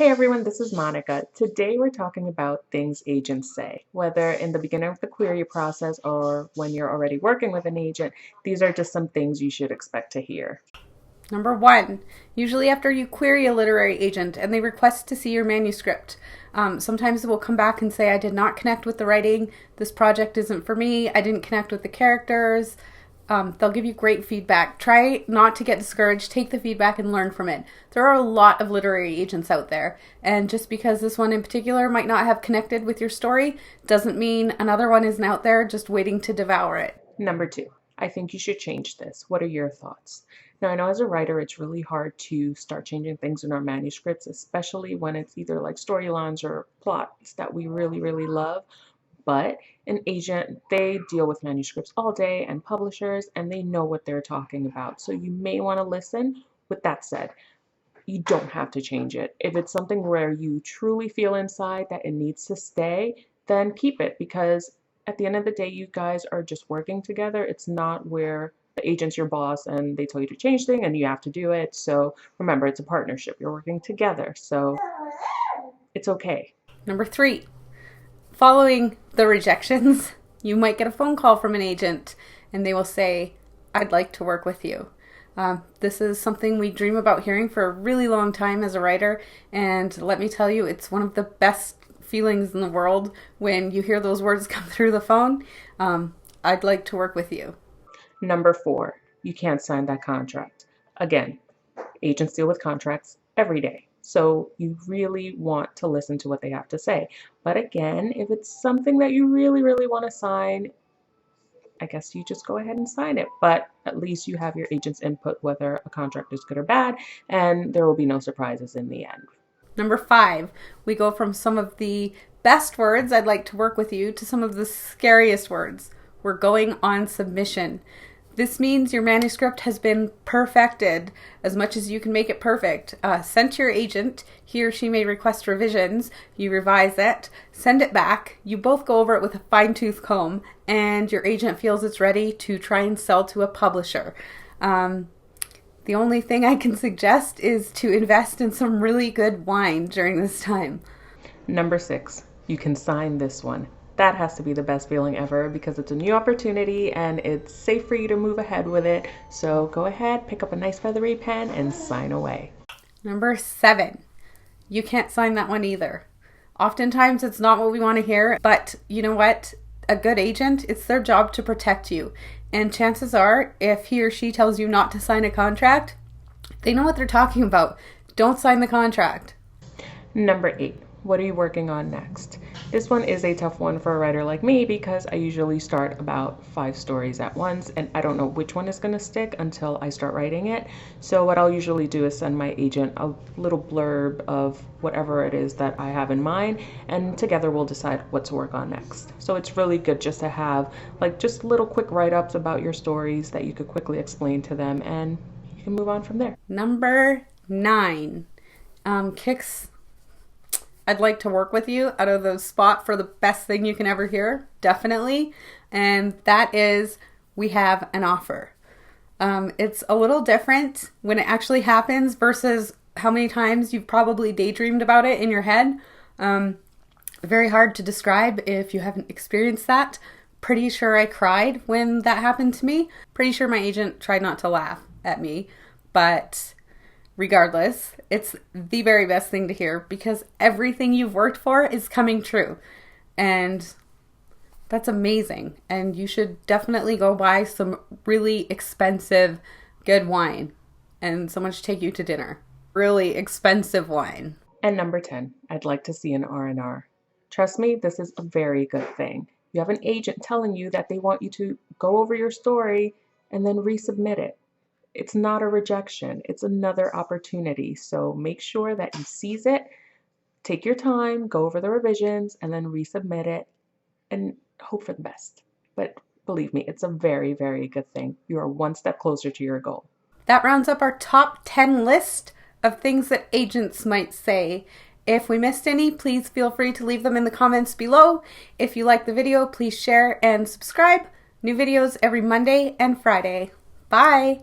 Hey everyone, this is Monica. Today we're talking about things agents say. Whether in the beginning of the query process or when you're already working with an agent, these are just some things you should expect to hear. Number one, usually after you query a literary agent and they request to see your manuscript, sometimes they'll come back and say, I did not connect with the writing, this project isn't for me, I didn't connect with the characters. They'll give you great feedback. Try not to get discouraged, take the feedback and learn from it. There are a lot of literary agents out there, and just because this one in particular might not have connected with your story, doesn't mean another one isn't out there just waiting to devour it. Number two, I think you should change this. What are your thoughts? Now, I know as a writer, it's really hard to start changing things in our manuscripts, especially when it's either like storylines or plots that we really love. But an agent, they deal with manuscripts all day and publishers, and they know what they're talking about. So you may want to listen. With that said, you don't have to change it. If it's something where you truly feel inside that it needs to stay, then keep it, because at the end of the day, you guys are just working together. It's not where the agent's your boss and they tell you to change things and you have to do it. So remember, it's a partnership. You're working together. So it's okay. Number three, following the rejections, you might get a phone call from an agent and they will say, I'd like to work with you. This is something we dream about hearing for a really long time as a writer, and let me tell you, it's one of the best feelings in the world when you hear those words come through the phone. I'd like to work with you. Number four, you can't sign that contract. Again, agents deal with contracts every day. So you really want to listen to what they have to say. But again, if it's something that you really want to sign, I guess you just go ahead and sign it. But at least you have your agent's input whether a contract is good or bad, and there will be no surprises in the end. Number five, we go from some of the best words, I'd like to work with you, to some of the scariest words. We're going on submission. This means your manuscript has been perfected as much as you can make it perfect. Sent to your agent. He or she may request revisions. You revise it, send it back. You both go over it with a fine-tooth comb, and your agent feels it's ready to try and sell to a publisher. The only thing I can suggest is to invest in some really good wine during this time. Number six, you can sign this one. That has to be the best feeling ever because it's a new opportunity and it's safe for you to move ahead with it. So go ahead, pick up a nice feathery pen and sign away. Number seven, you can't sign that one either. Oftentimes it's not what we want to hear, but you know what? A good agent, it's their job to protect you. And chances are, if he or she tells you not to sign a contract, they know what they're talking about. Don't sign the contract. Number eight, what are you working on next? This one is a tough one for a writer like me because I usually start about 5 stories at once and I don't know which one is going to stick until I start writing it. So what I'll usually do is send my agent a little blurb of whatever it is that I have in mind, and together we'll decide what to work on next. So it's really good just to have like just little quick write-ups about your stories that you could quickly explain to them, and you can move on from there. Number nine, kicks I'd like to work with you out of the spot for the best thing you can ever hear, definitely. And that is, we have an offer. It's a little different when it actually happens versus how many times you've probably daydreamed about it in your head. Very hard to describe if you haven't experienced that. Pretty sure I cried when that happened to me. Pretty sure my agent tried not to laugh at me, but regardless, it's the very best thing to hear because everything you've worked for is coming true. And that's amazing. And you should definitely go buy some really expensive, good wine. And someone should take you to dinner. Really expensive wine. And number 10, I'd like to see an R&R. Trust me, this is a very good thing. You have an agent telling you that they want you to go over your story and then resubmit it. It's not a rejection, it's another opportunity. So make sure that you seize it, take your time, go over the revisions, and then resubmit it and hope for the best. But believe me, it's a very good thing. You are one step closer to your goal. That rounds up our top 10 list of things that agents might say. If we missed any, please feel free to leave them in the comments below. If you like the video, please share and subscribe. New videos every Monday and Friday. Bye!